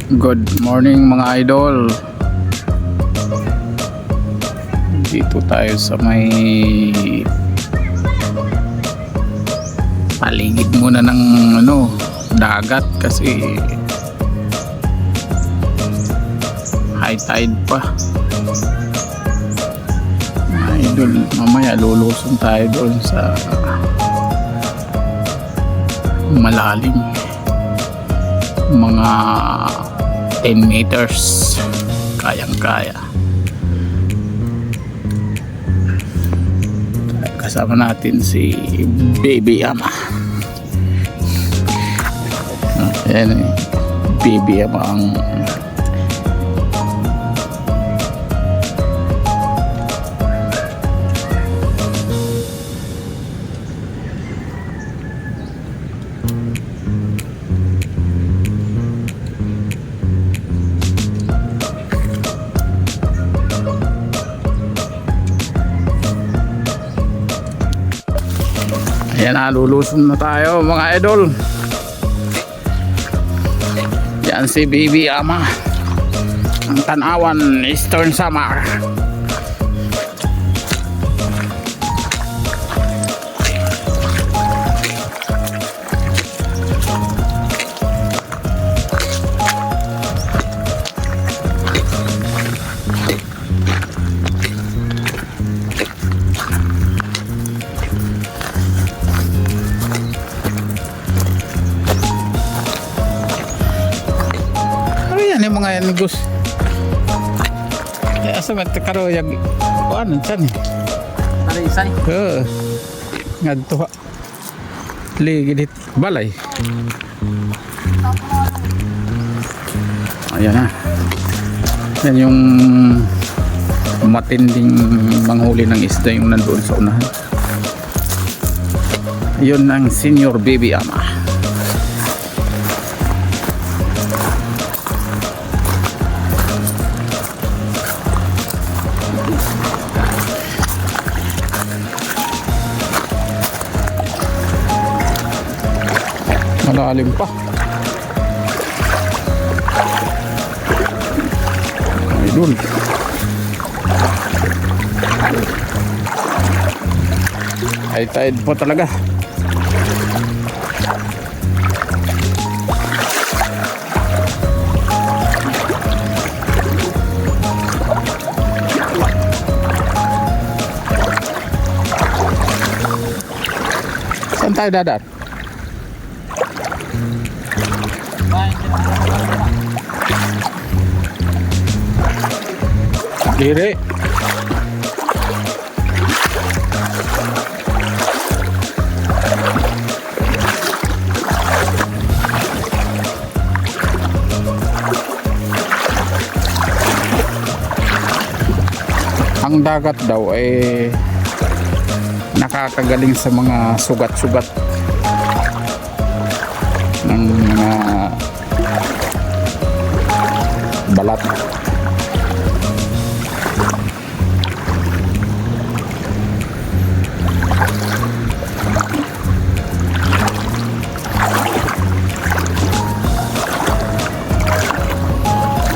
Good morning mga idol. Dito tayo sa may paligid muna ng dagat kasi high tide pa. Mga idol, mamaya lulusong tayo doon sa malalim, mga 10 meters, kayang kaya. Kasama natin si Baby Ama. Ayan, Baby Ama ang Ayan na, lulusong na tayo mga idol. Yan si Baby Ama, ang Tanawan Eastern Samar. Yung mga yan gus ya asa magtakaro yung ano dyan Ada isay? ngadto ligidit balay. Ayan na, yan yung matinding manghuli ng isda yung nandoon sa unahan. Yun ang Senior Baby Ama. Malalim pa. Idol. High tide po talaga. Saan tayo dadaan? Diri. Ang dagat daw ay nakakagaling sa mga sugat-sugat ng mga balat.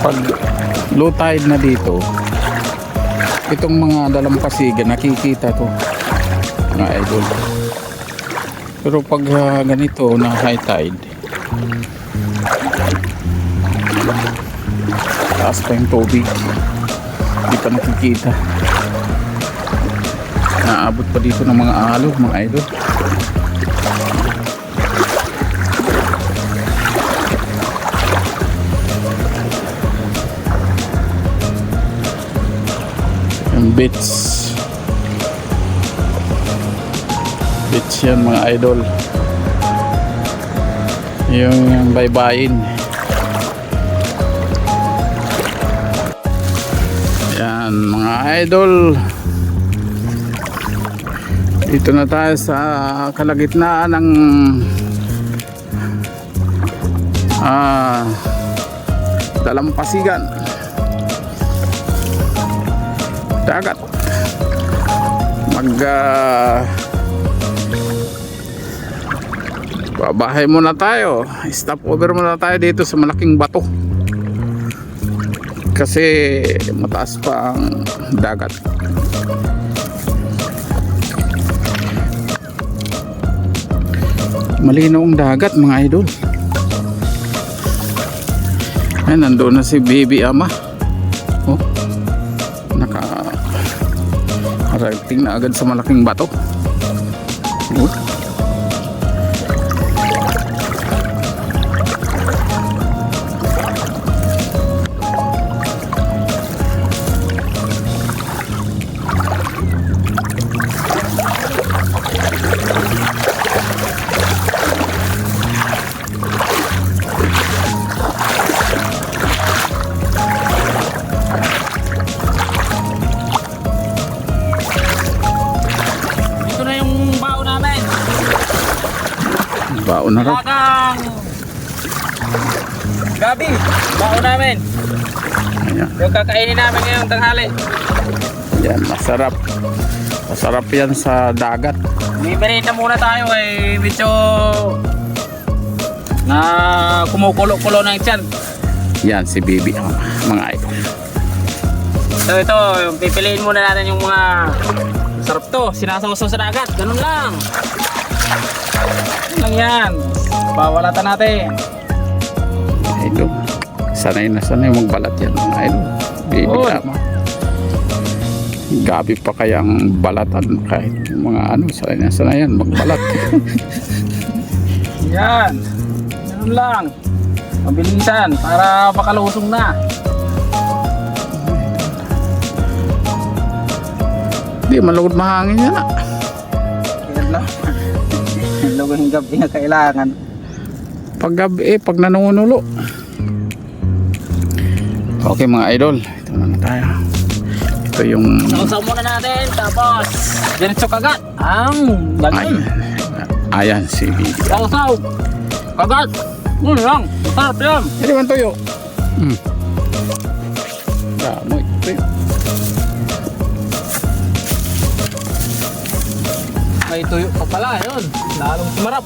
Pag low tide na dito, itong mga dalampasigan nakikita to mga idol. Pero pag ganito na high tide, taas pa yung tubig, hindi pa nakikita. Naabot pa dito ng mga alog mga idol. Beach yan mga idol, yung baybayin. Yan mga idol, dito na tayo sa kalagitnaan ng dalampasigan, dagat. Babahay muna tayo, stop over muna tayo dito sa malaking bato. Kasi mataas pa ang dagat. Malinaw ang dagat mga idol. Ay, nandoon na si Baby Ama. Oh, nakarating na agad sa malaking bato. Oh. Ito na yung bao namin. Baon na raw. Lagang gabi. Bao namin. Ayan. Yung kakainin namin ngayong tanghali. Yan, masarap. Masarap yan sa dagat. Bibili na muna tayo eh. Medyo na kumukulo-kulo ng tiyan. Yan si Baby Ama, mga idol. So ito, yung pipiliin muna natin yung mga sarap to. Sinasawsaw sa dagat. Ganun lang. Ganun lang yan. Bawalatan natin. Idol. Sanay na sanay magbalat yan mga idol. Baby Good. Ama. Gabi pa kaya ang balatan kahit mga ano, sanay na sanay yan magbalat. Yan. Ganun lang. Mabilisan para makalusong na. Hindi, malugod mahangin yan ah. Yan lang. Lugong gabi na kailangan. Pag gabi pag nanunulo. Okay mga idol, ito na tayo. Ito yung Sausaw muna natin. Tapos diretso kagat. Ang ay, lagay. ayan si Baby. Sausaw. Kagat. Ano lang. Masarap yan. Hindi man tuyo. Damo ito. May tuyo pa pala. Yun. Lalong sumarap.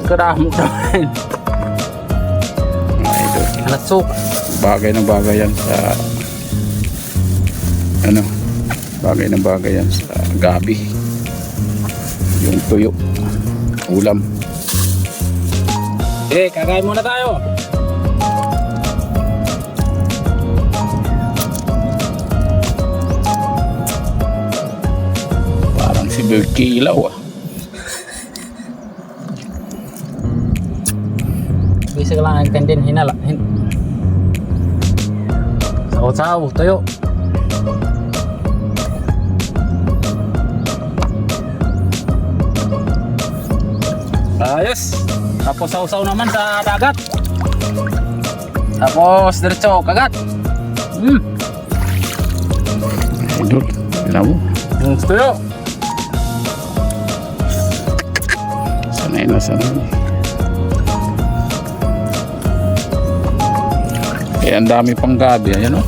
Karamo naman. Mga idol. Alasok. Bagay na bagay yan sa ano, bagay na bagay yan sa gabi. Yung tuyo, ulam. Kakain muna tayo. Parang si Bertie Ilaw ah. Bisa lang ang tendin hinala. Sausaw, tuyo. Ayos. Tapos sausaw naman sa dagat. Tapos diretso kagat. Idol, tignan mo. Yung tuyo. Sanay na sanay. Eh, ang dami pang gabi. Ayan o.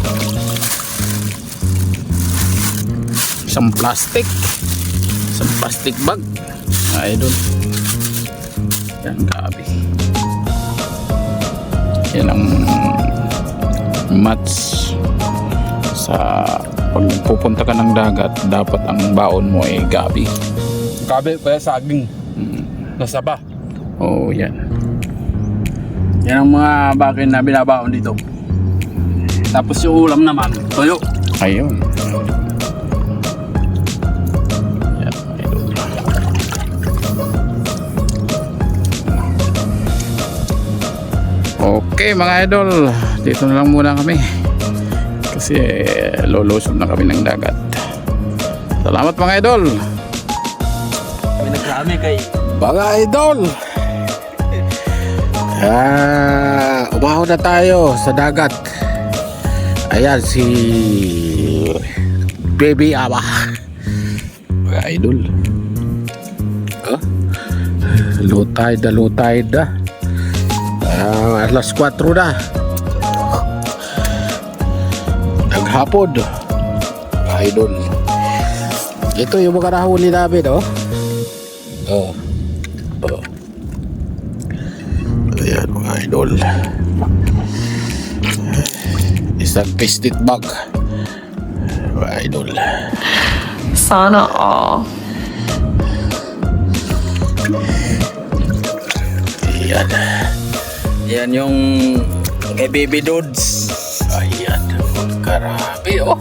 Isang plastic. Isang plastic bag. Idol. Yan gabi. Yan ang match sa pag pupunta ka ng dagat, dapat ang baon mo ay gabi. Gabi kaya saging. Nasaba. Oh, yan. Yan ang mga bagay na binabaon dito. Tapos yung ulam naman, tuyo. Ayun. Yan, idol. Okay mga idol, dito na lang muna kami kasi lulusob na kami ng dagat. Salamat mga idol. May nagrami kay Mga idol, umahon na tayo sa dagat. Ayan si Baby Ama. Mga idol, low tide na. Alas 4 na. Naghapon. Mga idol, ito yung mga nahuli namin, oh. Oh. Ayan mga idol. Isang pistit bag. Mga idol. Sana all. Ayan. Yan yung kay Baby Dudes. Ayan. Grabe oh.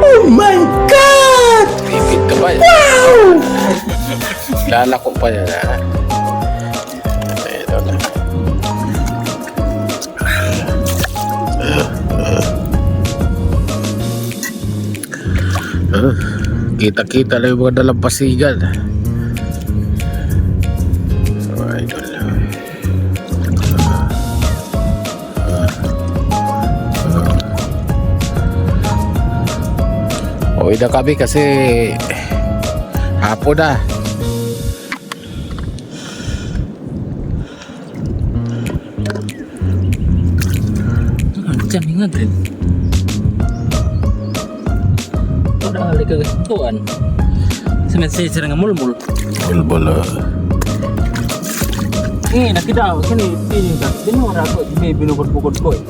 Oh my God! Pipit ka ba yan? Wow! Lalako pa yan ha. Ito na. Kita-kita lang yung mga dalampasigan. So, idol. Uwi na kami kasi hapon na. Diyan nga din. Padahal ka tuan. Sa message nga mulmul. Bulbul. Nakita ako sini piling ka. Dinura ko, may binukod-bukod ko eh.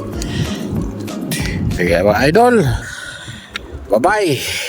Sige mga idol. Bye-bye.